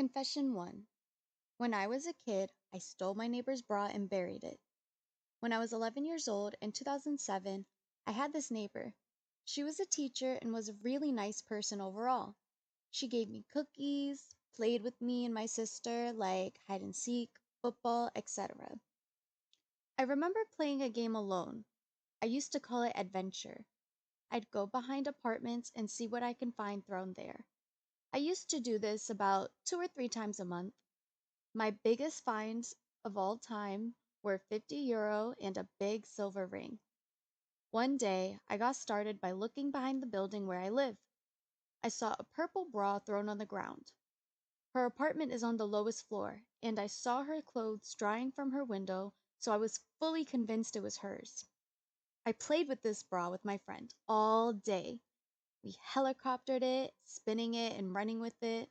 Confession 1. When I was a kid, I stole my neighbor's bra and buried it. When I was 11 years old in 2007, I had this neighbor. She was a teacher and was a really nice person overall. She gave me cookies, played with me and my sister like hide and seek, football, etc. I remember playing a game alone. I used to call it adventure. I'd go behind apartments and see what I can find thrown there. I used to do this about 2 or 3 times a month. My biggest finds of all time were 50 euro and a big silver ring. One day, I got started by looking behind the building where I live. I saw a purple bra thrown on the ground. Her apartment is on the lowest floor, and I saw her clothes drying from her window, so I was fully convinced it was hers. I played with this bra with my friend all day. We helicoptered it, spinning it and running with it.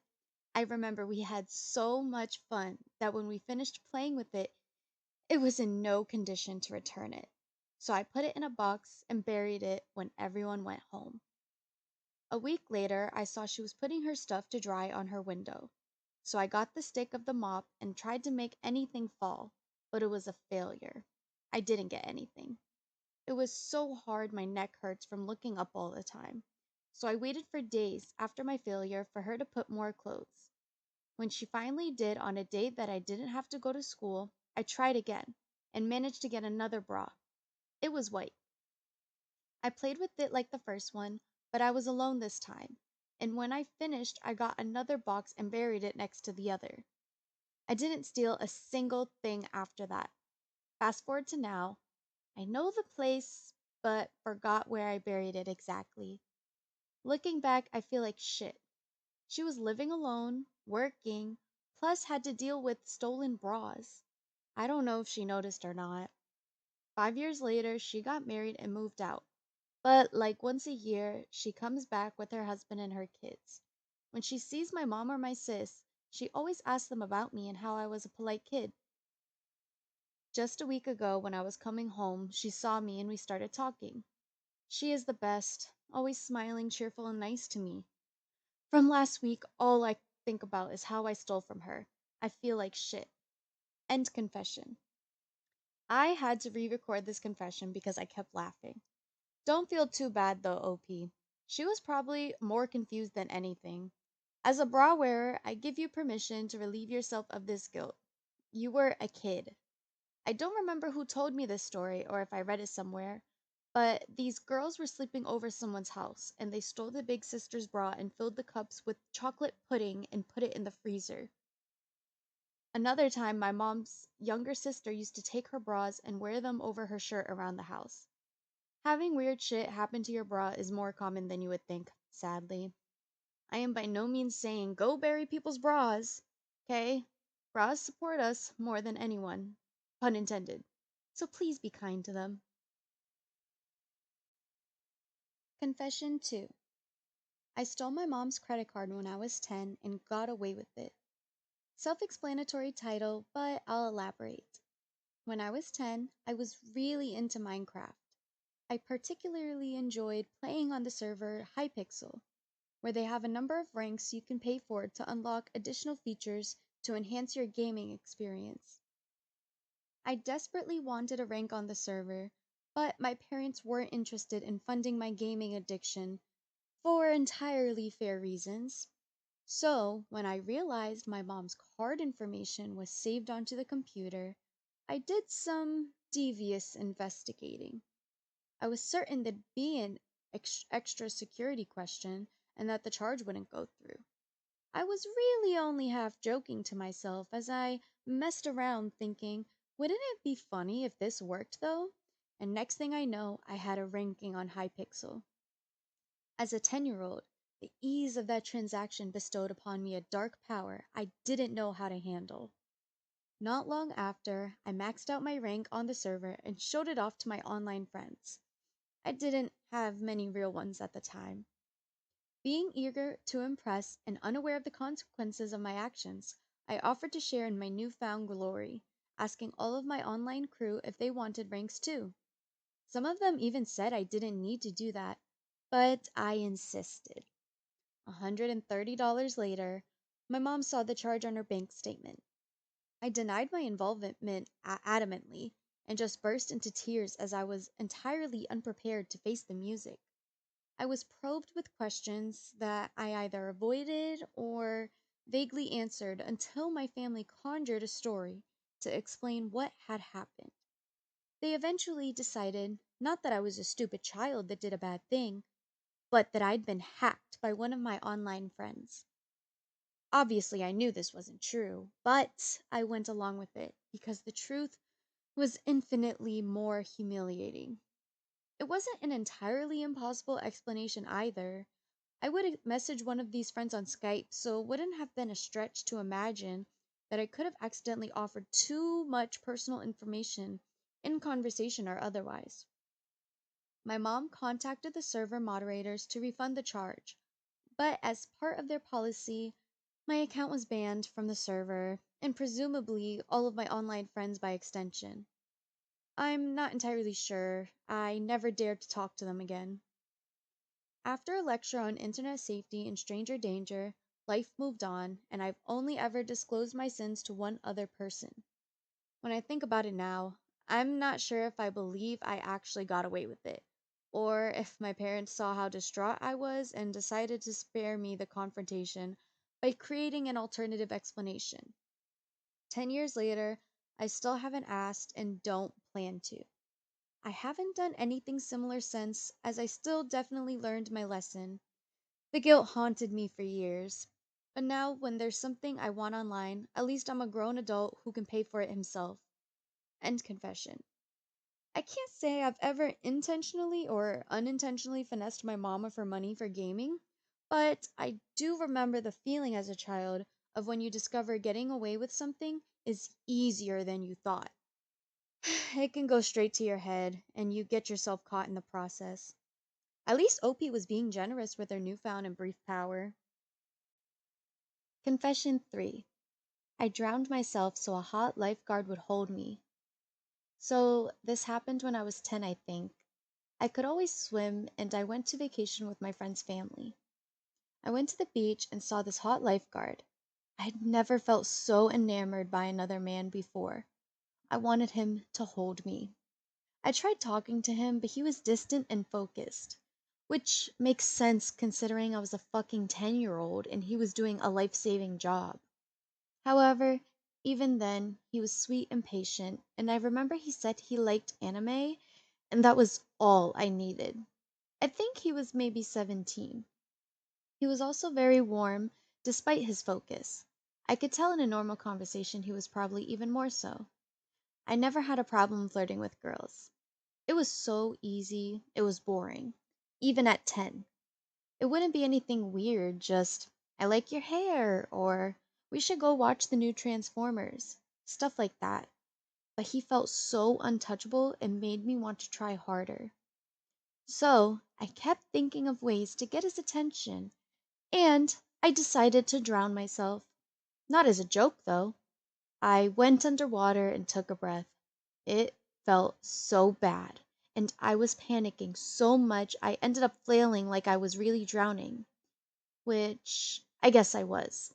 I remember we had so much fun that when we finished playing with it, it was in no condition to return it. So I put it in a box and buried it when everyone went home. A week later, I saw she was putting her stuff to dry on her window. So I got the stick of the mop and tried to make anything fall, but it was a failure. I didn't get anything. It was so hard my neck hurts from looking up all the time. So I waited for days after my failure for her to put more clothes. When she finally did on a date that I didn't have to go to school, I tried again and managed to get another bra. It was white. I played with it like the first one, but I was alone this time. And when I finished, I got another box and buried it next to the other. I didn't steal a single thing after that. Fast forward to now, I know the place, but forgot where I buried it exactly. Looking back, I feel like shit. She was living alone, working, plus had to deal with stolen bras. I don't know if she noticed or not. 5 years later, she got married and moved out. But like once a year, she comes back with her husband and her kids. When she sees my mom or my sis, she always asks them about me and how I was a polite kid. Just a week ago, when I was coming home, she saw me and we started talking. She is the best, always smiling, cheerful, and nice to me. From last week, all I think about is how I stole from her. I feel like shit. End confession. I had to re record this confession because I kept laughing. Don't feel too bad though, OP. She was probably more confused than anything. As a bra wearer, I give you permission to relieve yourself of this guilt. You were a kid. I don't remember who told me this story or if I read it somewhere, but these girls were sleeping over someone's house and they stole the big sister's bra and filled the cups with chocolate pudding and put it in the freezer. Another time, my mom's younger sister used to take her bras and wear them over her shirt around the house. Having weird shit happen to your bra is more common than you would think, sadly. I am by no means saying go bury people's bras, okay? Bras support us more than anyone, pun intended. So please be kind to them. Confession 2. I stole my mom's credit card when I was 10 and got away with it. Self explanatory title, but I'll elaborate. When I was 10, I was really into Minecraft. I particularly enjoyed playing on the server Hypixel, where they have a number of ranks you can pay for to unlock additional features to enhance your gaming experience. I desperately wanted a rank on the server, but my parents weren't interested in funding my gaming addiction for entirely fair reasons. So, when I realized my mom's card information was saved onto the computer, I did some devious investigating. I was certain there'd be an extra security question and that the charge wouldn't go through. I was really only half joking to myself as I messed around thinking, wouldn't it be funny if this worked though? And next thing I know, I had a ranking on Hypixel. As a 10-year-old, the ease of that transaction bestowed upon me a dark power I didn't know how to handle. Not long after, I maxed out my rank on the server and showed it off to my online friends. I didn't have many real ones at the time. Being eager to impress and unaware of the consequences of my actions, I offered to share in my newfound glory, asking all of my online crew if they wanted ranks too. Some of them even said I didn't need to do that, but I insisted. $130 later, My mom saw the charge on her bank statement. I denied my involvement adamantly and just burst into tears as I was entirely unprepared to face the music. I was probed with questions that I either avoided or vaguely answered until my family conjured a story to explain what had happened. They eventually decided not that I was a stupid child that did a bad thing, but that I'd been hacked by one of my online friends. Obviously, I knew this wasn't true, but I went along with it because the truth was infinitely more humiliating. It wasn't an entirely impossible explanation either. I would message one of these friends on Skype, so it wouldn't have been a stretch to imagine that I could have accidentally offered too much personal information in conversation or otherwise. My mom contacted the server moderators to refund the charge, but as part of their policy, my account was banned from the server, and presumably all of my online friends by extension. I'm not entirely sure. I never dared to talk to them again. After a lecture on internet safety and stranger danger, life moved on, and I've only ever disclosed my sins to one other person. When I think about it now, I'm not sure if I believe I actually got away with it, or if my parents saw how distraught I was and decided to spare me the confrontation by creating an alternative explanation. 10 years later, I still haven't asked and don't plan to. I haven't done anything similar since, as I still definitely learned my lesson. The guilt haunted me for years. But now, when there's something I want online, at least I'm a grown adult who can pay for it himself. End confession. I can't say I've ever intentionally or unintentionally finessed my mama for money for gaming, but I do remember the feeling as a child of when you discover getting away with something is easier than you thought. It can go straight to your head, and you get yourself caught in the process. At least OP was being generous with her newfound and brief power. Confession 3. I drowned myself so a hot lifeguard would hold me. So, this happened when I was 10, I think. I could always swim, and I went to vacation with my friend's family. I went to the beach and saw this hot lifeguard. I had never felt so enamored by another man before. I wanted him to hold me. I tried talking to him, but he was distant and focused, which makes sense considering I was a fucking 10-year-old and he was doing a life saving job. However, even then, he was sweet and patient, and I remember he said he liked anime, and that was all I needed. I think he was maybe 17. He was also very warm, despite his focus. I could tell in a normal conversation he was probably even more so. I never had a problem flirting with girls. It was so easy, it was boring. Even at 10. It wouldn't be anything weird, just, I like your hair, or we should go watch the new Transformers. Stuff like that. But he felt so untouchable it made me want to try harder. So I kept thinking of ways to get his attention, and I decided to drown myself. Not as a joke, though. I went underwater and took a breath. It felt so bad, and I was panicking so much I ended up flailing like I was really drowning, which I guess I was.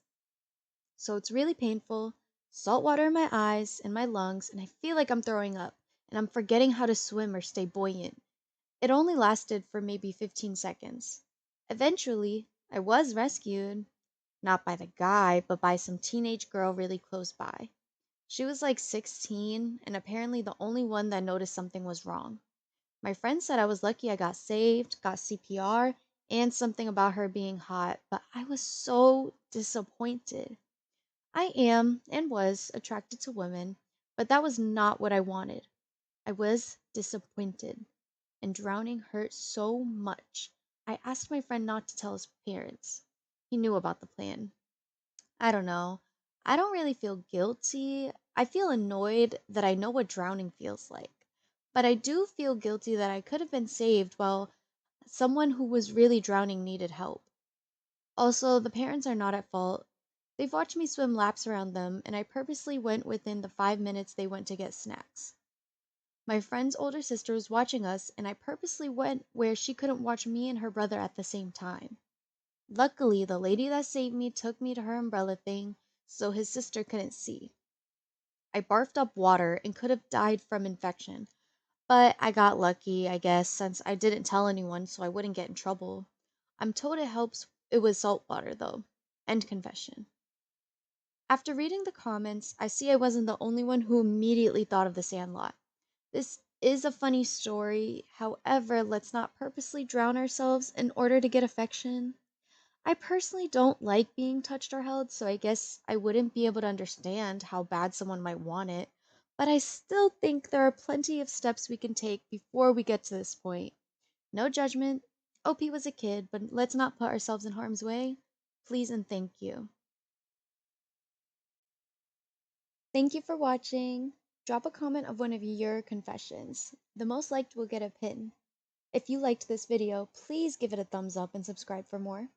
So it's really painful, salt water in my eyes and my lungs, and I feel like I'm throwing up, and I'm forgetting how to swim or stay buoyant. It only lasted for maybe 15 seconds. Eventually, I was rescued, not by the guy, but by some teenage girl really close by. She was like 16 and apparently the only one that noticed something was wrong. My friend said I was lucky I got saved, got CPR, and something about her being hot, but I was so disappointed. I am and was attracted to women, but that was not what I wanted. I was disappointed, and drowning hurt so much. I asked my friend not to tell his parents. He knew about the plan. I don't know. I don't really feel guilty. I feel annoyed that I know what drowning feels like. But I do feel guilty that I could have been saved while someone who was really drowning needed help. Also, the parents are not at fault. They've watched me swim laps around them, and I purposely went within the 5 minutes they went to get snacks. My friend's older sister was watching us, and I purposely went where she couldn't watch me and her brother at the same time. Luckily, the lady that saved me took me to her umbrella thing so his sister couldn't see. I barfed up water and could have died from infection, but I got lucky, I guess, since I didn't tell anyone so I wouldn't get in trouble. I'm told it helps it was salt water though. End confession. After reading the comments, I see I wasn't the only one who immediately thought of the Sandlot. This is a funny story, however, let's not purposely drown ourselves in order to get affection. I personally don't like being touched or held, so I guess I wouldn't be able to understand how bad someone might want it. But I still think there are plenty of steps we can take before we get to this point. No judgment. OP was a kid, but let's not put ourselves in harm's way. Please and thank you. Thank you for watching. Drop a comment of one of your confessions. The most liked will get a pin. If you liked this video, please give it a thumbs up and subscribe for more.